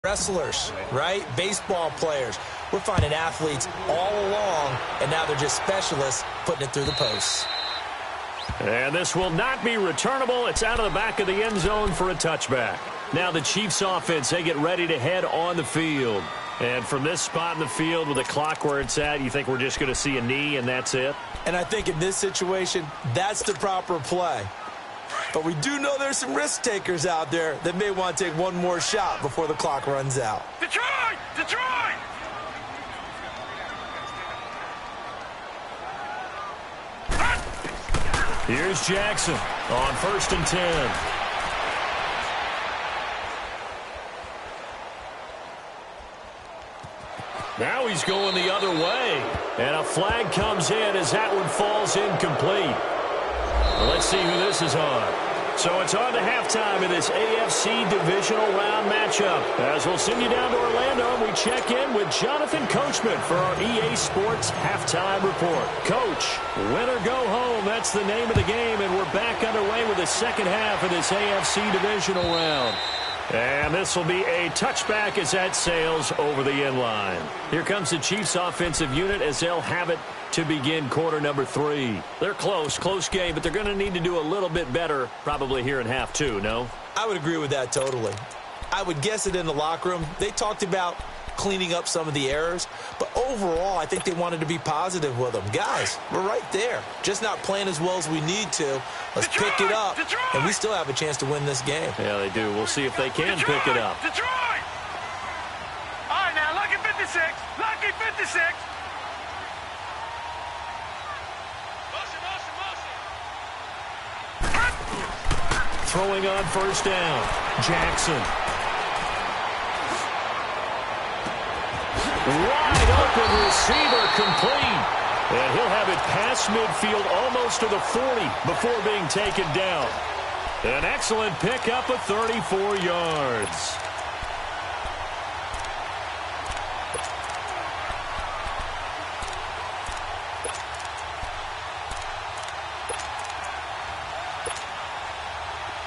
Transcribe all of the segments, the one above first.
Wrestlers, right? Baseball players. We're finding athletes all along, and now they're just specialists putting it through the posts. And this will not be returnable. It's out of the back of the end zone for a touchback. Now the Chiefs offense, they get ready to head on the field. And from this spot in the field with the clock where it's at, you think we're just going to see a knee and that's it? And I think in this situation, that's the proper play. But we do know there's some risk takers out there that may want to take one more shot before the clock runs out. Detroit! Detroit! Here's Jackson on 1st and 10. Now he's going the other way. And a flag comes in as that one falls incomplete. Well, let's see who this is on. So it's on to halftime in this AFC divisional round matchup. As we'll send you down to Orlando, and we check in with Jonathan Coachman for our EA Sports halftime report. Coach, win or go home, that's the name of the game, and we're back underway with the second half of this AFC divisional round. And this will be a touchback as that sails over the end line. Here comes the Chiefs offensive unit as they'll have it to begin quarter number 3. They're close game, but they're going to need to do a little bit better probably here in half 2, no? I would agree with that totally. I would guess it in the locker room. They talked about cleaning up some of the errors, but overall I think they wanted to be positive with them. Guys, we're right there. Just not playing as well as we need to. Let's pick it up, and we still have a chance to win this game. Yeah, they do. We'll see if they can pick it up. Detroit! All right, now, lucky 56. Lucky 56. Throwing on 1st down, Jackson. Wide open receiver complete. And he'll have it past midfield almost to the 40 before being taken down. An excellent pickup of 34 yards.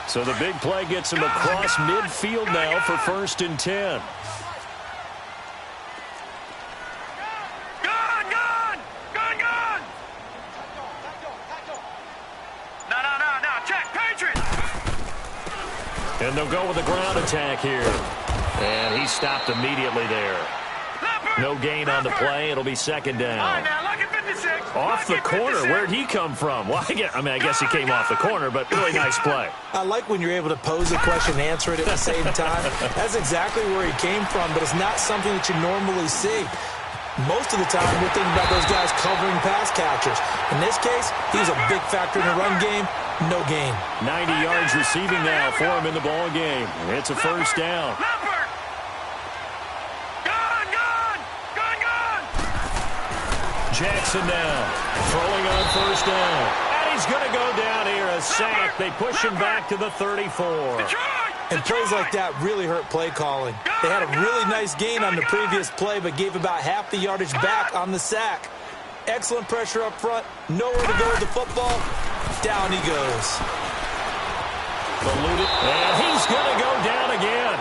So the big play gets him across midfield now for 1st and 10. And they'll go with a ground attack here. And he stopped immediately there. No gain on the play. It'll be 2nd down. Off the corner. Where'd he come from? Well, I guess he came off the corner, but really nice play. I like when you're able to pose a question and answer it at the same time. That's exactly where he came from, but it's not something that you normally see. Most of the time, we're thinking about those guys covering pass catchers. In this case, he's a big factor in the run game. No gain. 90 yards receiving now for him in the ball game. It's a 1st down. Jackson now throwing on 1st down. And he's going to go down here, a sack. They push him back to the 34. And plays like that really hurt play calling. They had a really nice gain on the previous play, but gave about half the yardage back on the sack. Excellent pressure up front. Nowhere to go with the football. Down he goes. And he's going to go down again.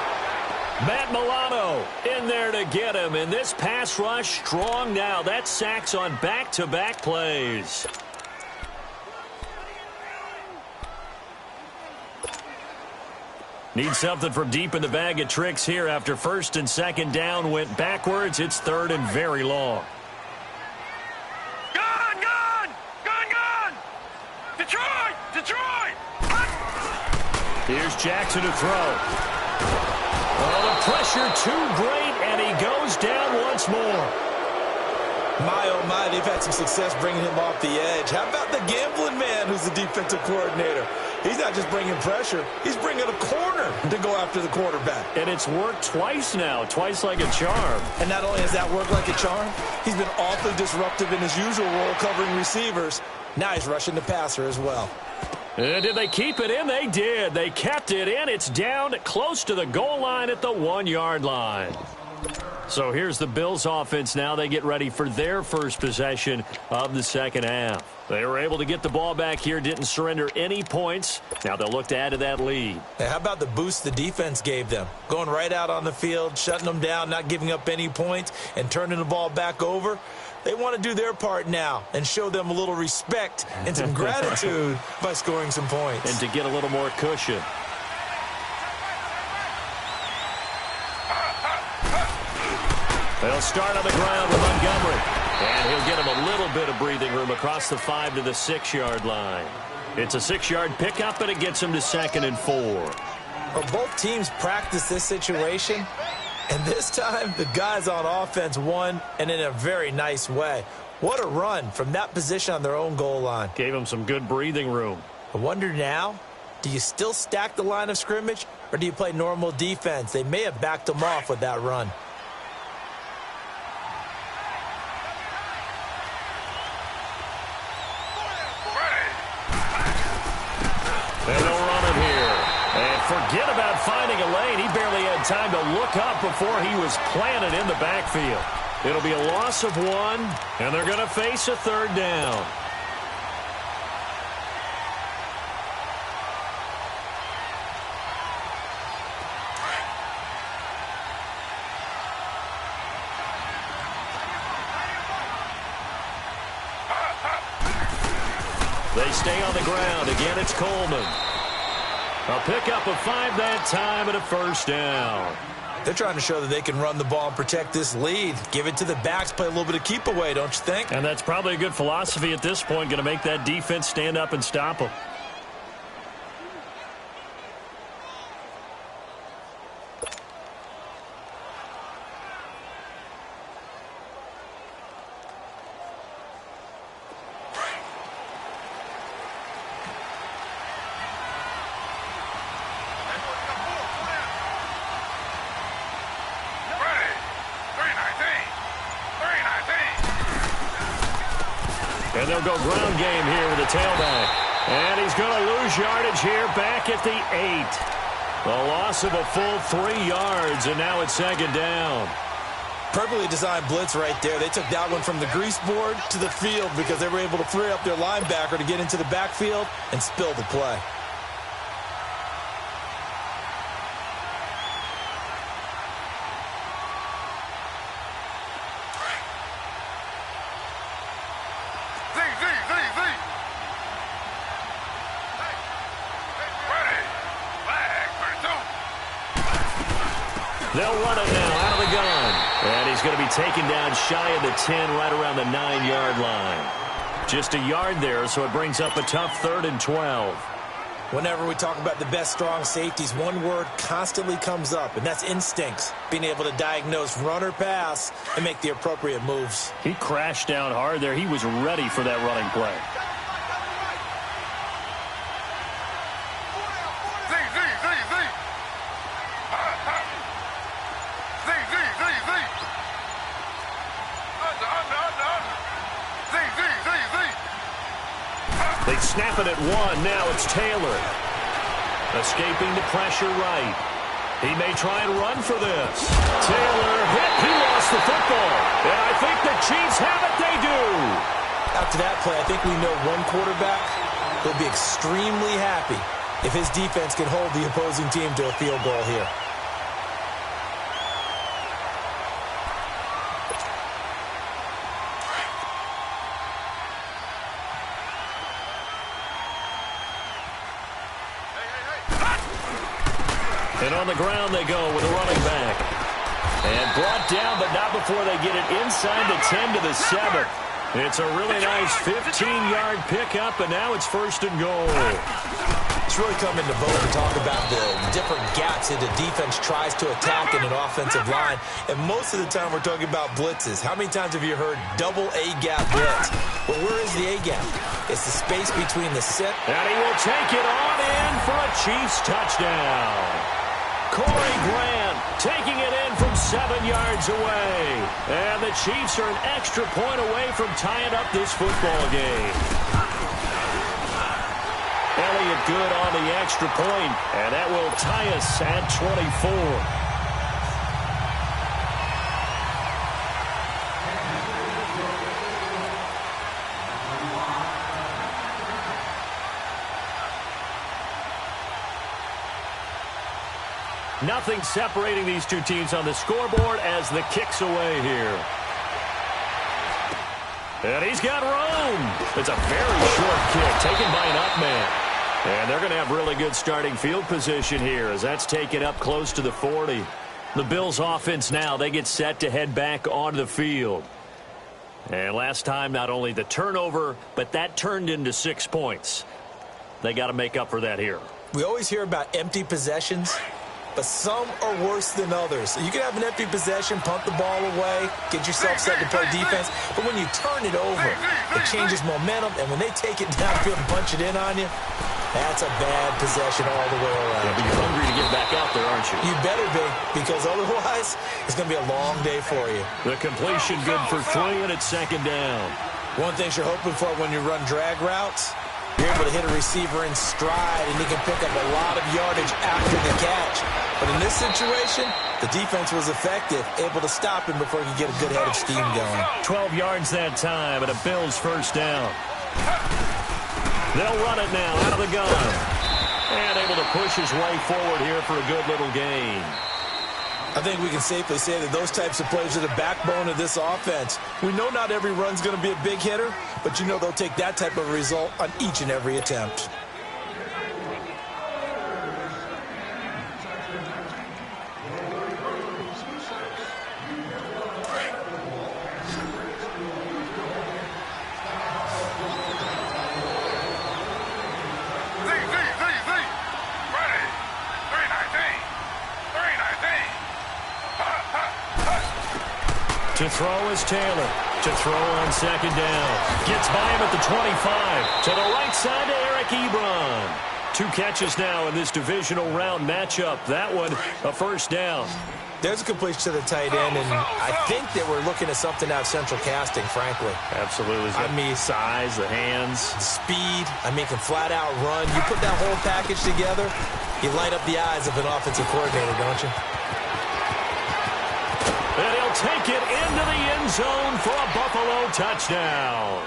Matt Milano in there to get him. And this pass rush strong now. That's sacks on back-to-back plays. Need something from deep in the bag of tricks here after 1st and 2nd down went backwards. It's 3rd and very long. Detroit! Detroit! Here's Jackson to throw. Oh, the pressure too great, and he goes down once more. My, oh my, they've had some success bringing him off the edge. How about the gambling man who's the defensive coordinator? He's not just bringing pressure. He's bringing a corner to go after the quarterback. And it's worked twice now, twice like a charm. And not only has that worked like a charm, he's been awfully disruptive in his usual role covering receivers. Now he's rushing the passer as well. Did they keep it in? They did. They kept it in. It's down close to the goal line at the 1-yard line. So here's the Bills offense now. They get ready for their first possession of the second half. They were able to get the ball back here, didn't surrender any points. Now they'll look to add to that lead. Hey, how about the boost the defense gave them? Going right out on the field, shutting them down, not giving up any points, and turning the ball back over. They want to do their part now and show them a little respect and some gratitude by scoring some points. And to get a little more cushion. They'll start on the ground with Montgomery. And he'll get him a little bit of breathing room across the 5 to the 6-yard line. It's a 6-yard pickup, and it gets him to 2nd and 4. Well, both teams practice this situation. And this time, the guys on offense won, and in a very nice way. What a run from that position on their own goal line. Gave them some good breathing room. I wonder now, do you still stack the line of scrimmage, or do you play normal defense? They may have backed them off with that run. And they'll run it here. And forget about finding a lane. He barely had time to look up before he was planted in the backfield. It'll be a loss of 1, and they're going to face a 3rd down. They stay on the ground. Again, it's Coleman. A pickup of 5 that time and a 1st down. They're trying to show that they can run the ball and protect this lead. Give it to the backs, play a little bit of keep away, don't you think? And that's probably a good philosophy at this point, going to make that defense stand up and stop them. And they'll go ground game here with the tailback. And he's going to lose yardage here back at the 8. The loss of a full 3 yards, and now it's 2nd down. Perfectly designed blitz right there. They took that one from the grease board to the field because they were able to free up their linebacker to get into the backfield and spill the play. They'll run it now out of the gun. And he's going to be taken down shy of the 10, right around the 9-yard line. Just a yard there, so it brings up a tough 3rd and 12. Whenever we talk about the best strong safeties, one word constantly comes up, and that's instincts. Being able to diagnose run or pass and make the appropriate moves. He crashed down hard there. He was ready for that running play. They snap it at 1. Now it's Taylor. Escaping the pressure right. He may try and run for this. Taylor hit. He lost the football. And I think the Chiefs have it. They do. After that play, I think we know one quarterback will be extremely happy if his defense can hold the opposing team to a field goal here. And on the ground they go with a running back. And brought down, but not before they get it inside the 10 to the 7. It's a really nice 15-yard pickup, and now it's 1st and goal. It's really come into vogue to talk about the different gaps that the defense tries to attack in an offensive line. And most of the time we're talking about blitzes. How many times have you heard double A-gap blitz? Well, where is the A-gap? It's the space between the set. And he will take it on in for a Chiefs touchdown. Corey Grant taking it in from 7 yards away. And the Chiefs are an extra point away from tying up this football game. Elliott good on the extra point, and that will tie us at 24. Nothing separating these two teams on the scoreboard as the kick's away here. And he's got room. It's a very short kick taken by an up man. And they're going to have really good starting field position here as that's taken up close to the 40. The Bills offense now, they get set to head back onto the field. And last time, not only the turnover, but that turned into 6 points. They got to make up for that here. We always hear about empty possessions, but some are worse than others. You can have an empty possession, punt the ball away, get yourself set to play defense, but when you turn it over, it changes momentum, and when they take it downfield and punch it in on you, that's a bad possession all the way around. Yeah, but you're hungry to get back out there, aren't you? You better be, because otherwise, it's going to be a long day for you. The completion good for 3, and it's second down. One thing you're hoping for when you run drag routes, you're able to hit a receiver in stride, and he can pick up a lot of yardage after the catch. But in this situation, the defense was effective, able to stop him before he could get a good head of steam going. 12 yards that time, and a Bills first down. They'll run it now out of the gun. And able to push his way forward here for a good little gain. I think we can safely say that those types of plays are the backbone of this offense. We know not every run's going to be a big hitter, but you know they'll take that type of result on each and every attempt. To throw is Taylor. To throw on second down. Gets by him at the 25. To the right side to Eric Ebron. 2 catches now in this divisional round matchup. That one, a first down. There's a completion to the tight end, and I think that we're looking at something out of central casting, frankly. Absolutely. I mean, size, the hands. Speed. I mean, can flat out run. You put that whole package together, you light up the eyes of an offensive coordinator, don't you? And he'll take it into the end zone for a Buffalo touchdown.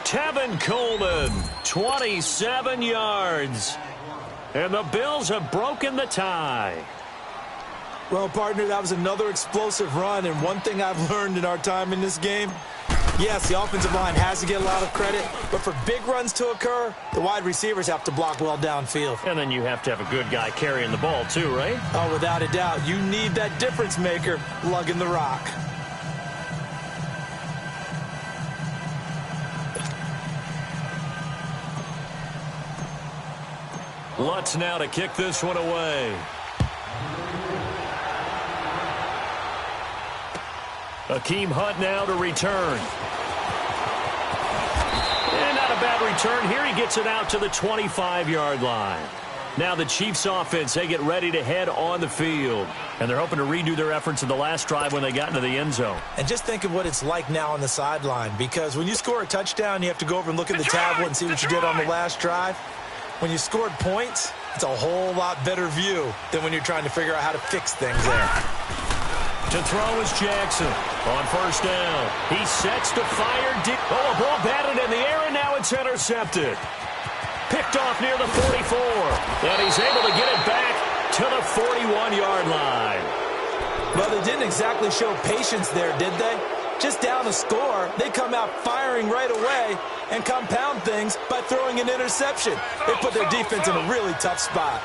Tevin Coleman, 27 yards. And the Bills have broken the tie. Well, partner, that was another explosive run, and one thing I've learned in our time in this game, yes, the offensive line has to get a lot of credit, but for big runs to occur, the wide receivers have to block well downfield. And then you have to have a good guy carrying the ball too, right? Oh, without a doubt. You need that difference maker lugging the rock. Lutz now to kick this one away. Akeem Hunt now to return. And not a bad return here. He gets it out to the 25-yard line. Now the Chiefs offense, they get ready to head on the field. And they're hoping to redo their efforts in the last drive when they got into the end zone. And just think of what it's like now on the sideline. Because when you score a touchdown, you have to go over and look at the tablet and see what you did on the last drive. When you scored points, it's a whole lot better view than when you're trying to figure out how to fix things there. To throw is Jackson on first down. He sets to fire deep. Oh, a ball batted in the air, and now it's intercepted. Picked off near the 44. And he's able to get it back to the 41-yard line. Well, they didn't exactly show patience there, did they? Just down a score, they come out firing right away and compound things by throwing an interception. They put their defense in a really tough spot.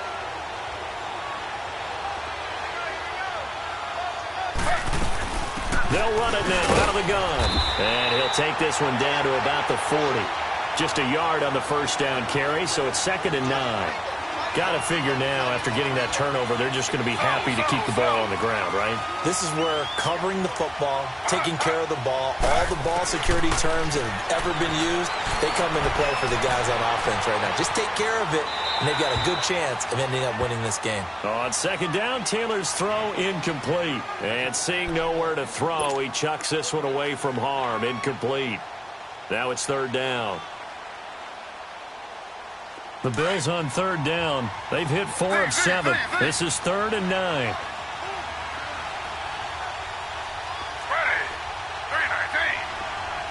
They'll run it now out of the gun. And he'll take this one down to about the 40. Just a yard on the first down carry, so it's 2nd and 9. Got to figure now, after getting that turnover, they're just going to be happy to keep the ball on the ground, right? This is where covering the football, taking care of the ball, all the ball security terms that have ever been used, they come into play for the guys on offense right now. Just take care of it, and they've got a good chance of ending up winning this game. On second down, Taylor's throw incomplete. And seeing nowhere to throw, he chucks this one away from harm, incomplete. Now it's 3rd down. The Bills on 3rd down. They've hit 4 of 7. This is 3rd and 9. Ready. 319.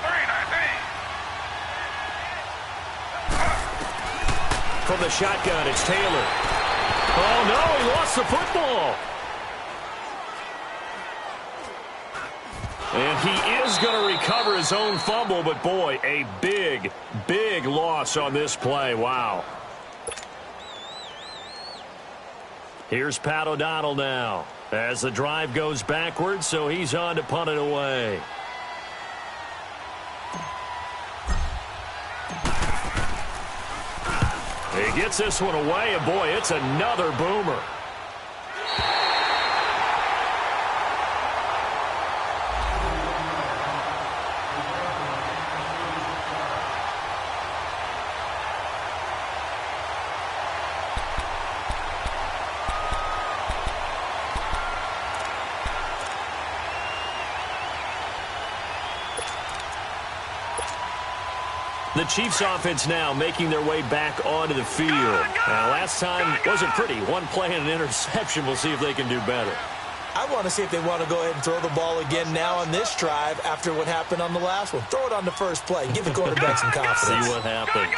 319. From the shotgun, it's Taylor. Oh, no, he lost the football. And he is going to recover his own fumble, but boy, a big, big loss on this play. Wow. Here's Pat O'Donnell now as the drive goes backwards, so he's on to punt it away. He gets this one away, and boy, it's another boomer. The Chiefs offense now making their way back onto the field. Last time wasn't pretty. One play and an interception. We'll see if they can do better. I want to see if they want to go ahead and throw the ball again now on this drive after what happened on the last one. Throw it on the first play. Give the quarterback some confidence. See what happens.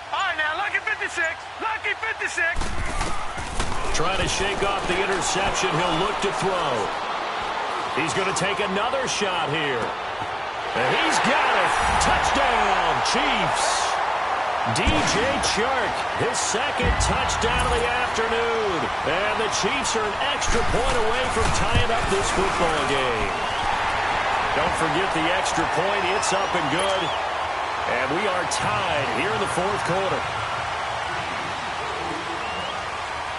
All right, now, lucky 56. Lucky 56. Trying to shake off the interception. He'll look to throw. He's going to take another shot here. And he's got it. Touchdown, Chiefs. DJ Chark, his second touchdown of the afternoon. And the Chiefs are an extra point away from tying up this football game. Don't forget the extra point. It's up and good. And we are tied here in the fourth quarter.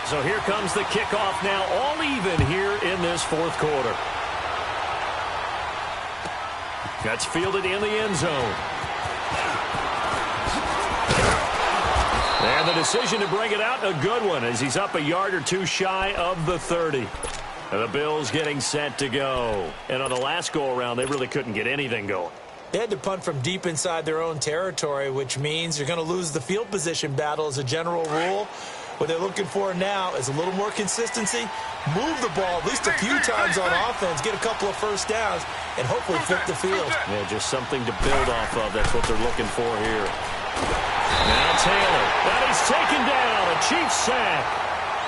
So here comes the kickoff now, all even here in this fourth quarter. That's fielded in the end zone. And the decision to bring it out, a good one, as he's up a yard or two shy of the 30. And the Bills getting set to go. And on the last go-around, they really couldn't get anything going. They had to punt from deep inside their own territory, which means you're going to lose the field position battle as a general rule. What they're looking for now is a little more consistency, move the ball at least a few times on offense, get a couple of first downs, and hopefully flip the field. Yeah, just something to build off of. That's what they're looking for here. Now Taylor, that is taken down, a Chiefs sack.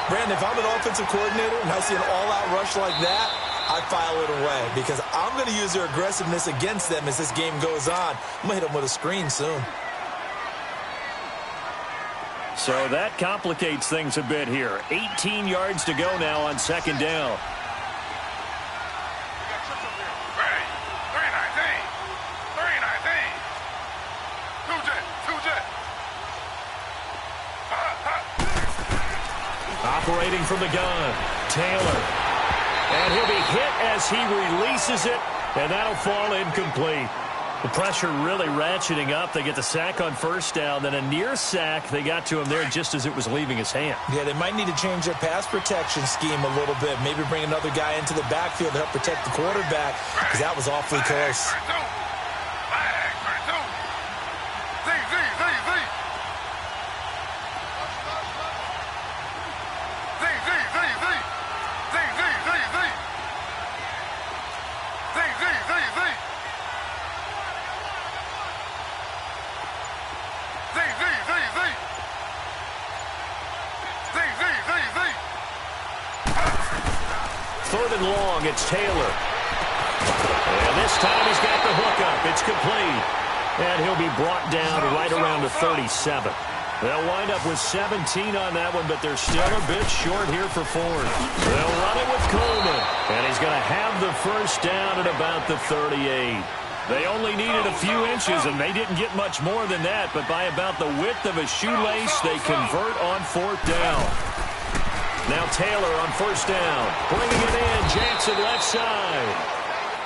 Brandon, if I'm an offensive coordinator and I see an all-out rush like that, I file it away because I'm going to use their aggressiveness against them as this game goes on. I'm going to hit them with a screen soon. So that complicates things a bit here. 18 yards to go now on second down. 3-19. Operating from the gun, Taylor. And he'll be hit as he releases it, and that'll fall incomplete. The pressure really ratcheting up. They get the sack on first down, then a near sack. They got to him there just as it was leaving his hand. Yeah, they might need to change their pass protection scheme a little bit. Maybe bring another guy into the backfield to help protect the quarterback because that was awfully close. Third and long, it's Taylor. And this time he's got the hook up. It's complete. And he'll be brought down right around the 37. They'll wind up with 17 on that one, but they're still a bit short here for Ford. They'll run it with Coleman. And he's going to have the first down at about the 38. They only needed a few inches, and they didn't get much more than that. But by about the width of a shoelace, they convert on fourth down. Now Taylor on first down. Bringing it in. Jackson left side.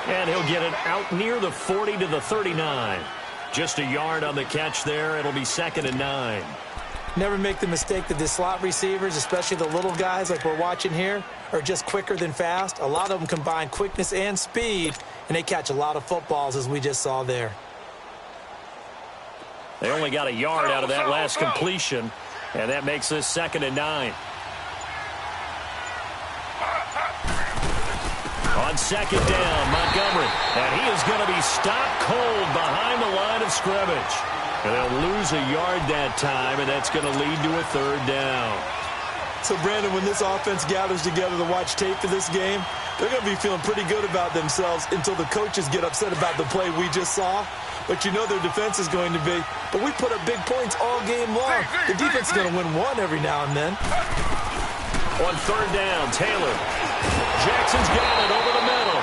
And he'll get it out near the 40 to the 39. Just a yard on the catch there. It'll be second and 9. Never make the mistake that the slot receivers, especially the little guys like we're watching here, are just quicker than fast. A lot of them combine quickness and speed, and they catch a lot of footballs, as we just saw there. They only got a yard out of that last completion, and that makes this second and 9. On second down, Montgomery. And he is going to be stopped cold behind the line of scrimmage. And they'll lose a yard that time, and that's going to lead to a third down. So, Brandon, when this offense gathers together to watch tape for this game, they're going to be feeling pretty good about themselves until the coaches get upset about the play we just saw. But you know their defense is going to be. But we put up big points all game long. The defense is going to win one every now and then. On third down, Taylor. Jackson's got it over the middle.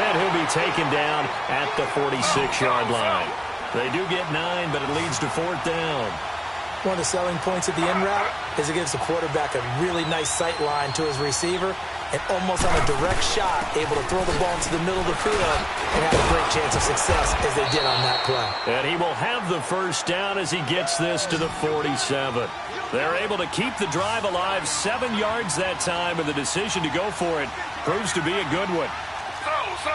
And he'll be taken down at the 46-yard line. They do get 9, but it leads to fourth down. One of the selling points of the in route is it gives the quarterback a really nice sight line to his receiver and almost on a direct shot able to throw the ball into the middle of the field and have a great chance of success as they did on that play. And he will have the first down as he gets this to the 47. They're able to keep the drive alive, 7 yards that time, and the decision to go for it proves to be a good one. Slow. Slow.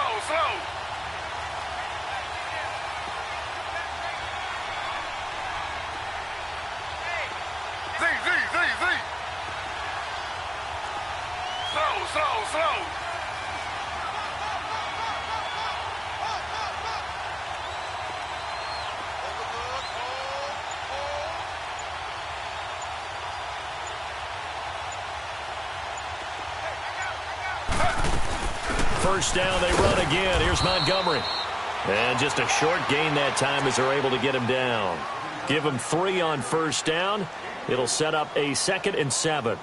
First down, they run again. Here's Montgomery. And just a short gain that time as they're able to get him down. Give him 3 on first down. It'll set up a 2nd and 7.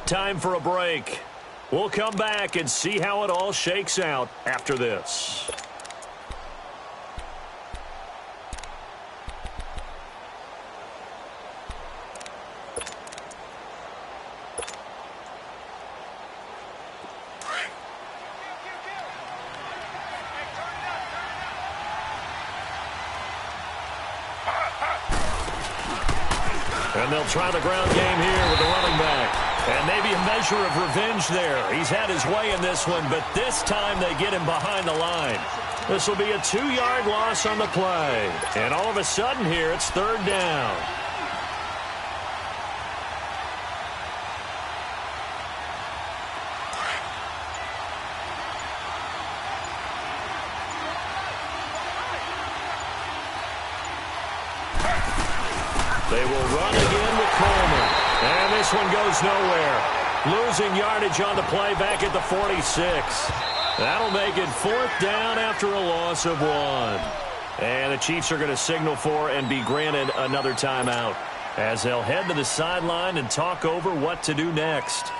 Time for a break. We'll come back and see how it all shakes out after this. And they'll try the ground game here with the running back. And maybe a measure of revenge there. He's had his way in this one, but this time they get him behind the line. This will be a 2-yard loss on the play. And all of a sudden here, it's third down. They will run again with Coleman. And this one goes nowhere. Losing yardage on the play back at the 46. That'll make it fourth down after a loss of 1. And the Chiefs are going to signal for and be granted another timeout as they'll head to the sideline and talk over what to do next.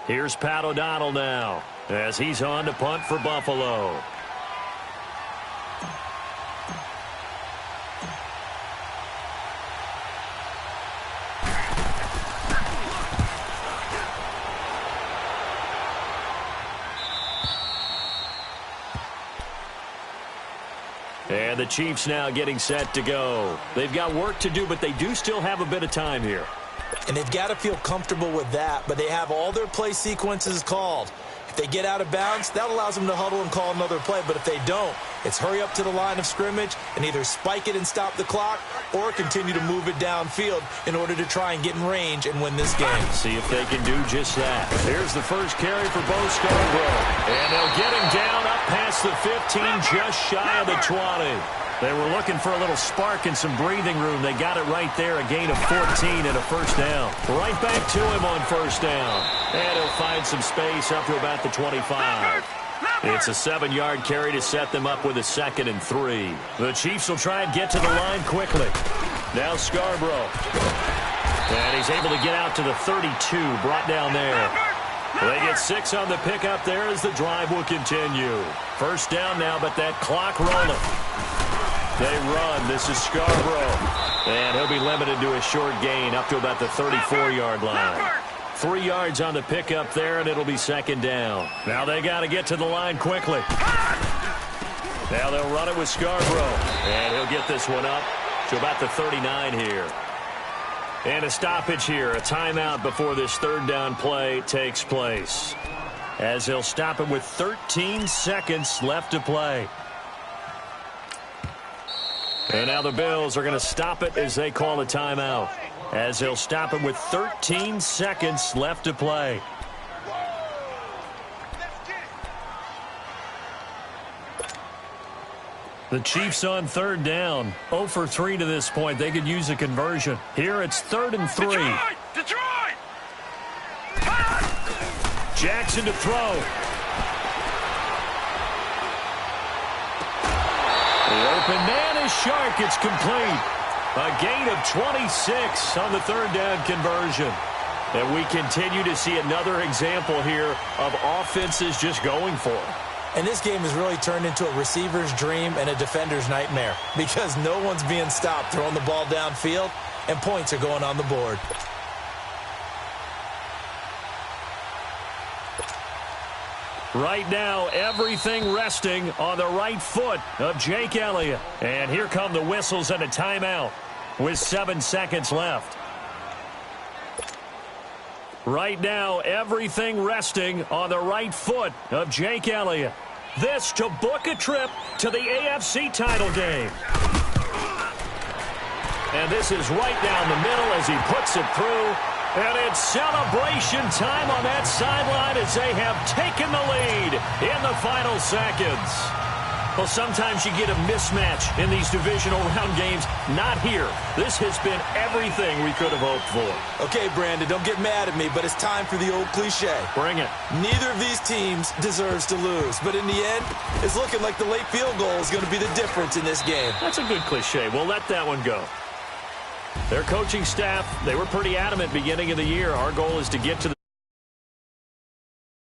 Here's Pat O'Donnell now as he's on to punt for Buffalo. And the Chiefs now getting set to go. They've got work to do, but they do still have a bit of time here. And they've got to feel comfortable with that, but they have all their play sequences called. If they get out of bounds, that allows them to huddle and call another play. But if they don't, it's hurry up to the line of scrimmage and either spike it and stop the clock or continue to move it downfield in order to try and get in range and win this game. See if they can do just that. Here's the first carry for Bo Scarborough. And they'll get him down up past the 15, just shy of the 20. They were looking for a little spark and some breathing room. They got it right there, a gain of 14 and a first down. Right back to him on first down. And he'll find some space up to about the 25. It's a 7-yard carry to set them up with a 2nd and 3. The Chiefs will try and get to the line quickly. Now Scarborough. And he's able to get out to the 32, brought down there. They get 6 on the pickup there as the drive will continue. First down now, but that clock rolling. They run. This is Scarborough. And he'll be limited to a short gain up to about the 34-yard line. 3 yards on the pickup there, and it'll be 2nd down. Now they got to get to the line quickly. Now they'll run it with Scarborough. And he'll get this one up to about the 39 here. And a stoppage here, a timeout before this third down play takes place. As they'll stop him with 13 seconds left to play. And now the Bills are going to stop it as they call a timeout. as he'll stop it with 13 seconds left to play. The Chiefs on third down. 0 for 3 to this point. They could use a conversion. Here it's 3rd and 3. Detroit! Jackson to throw. The open man is Shark. It's complete. A gain of 26 on the 3rd down conversion. And we continue to see another example here of offenses just going for it. And this game has really turned into a receiver's dream and a defender's nightmare because no one's being stopped throwing the ball downfield, and points are going on the board. Right now, everything resting on the right foot of Jake Elliott. And here come the whistles and a timeout with 7 seconds left. Right now, everything resting on the right foot of Jake Elliott. This to book a trip to the AFC title game. And this is right down the middle as he puts it through. And it's celebration time on that sideline as they have taken the lead in the final seconds. Well, sometimes you get a mismatch in these divisional round games. Not here. This has been everything we could have hoped for. Okay, Brandon, don't get mad at me, but it's time for the old cliche. Bring it. Neither of these teams deserves to lose, but in the end, it's looking like the late field goal is going to be the difference in this game. That's a good cliche. We'll let that one go. Their coaching staff, they were pretty adamant beginning of the year. Our goal is to get to the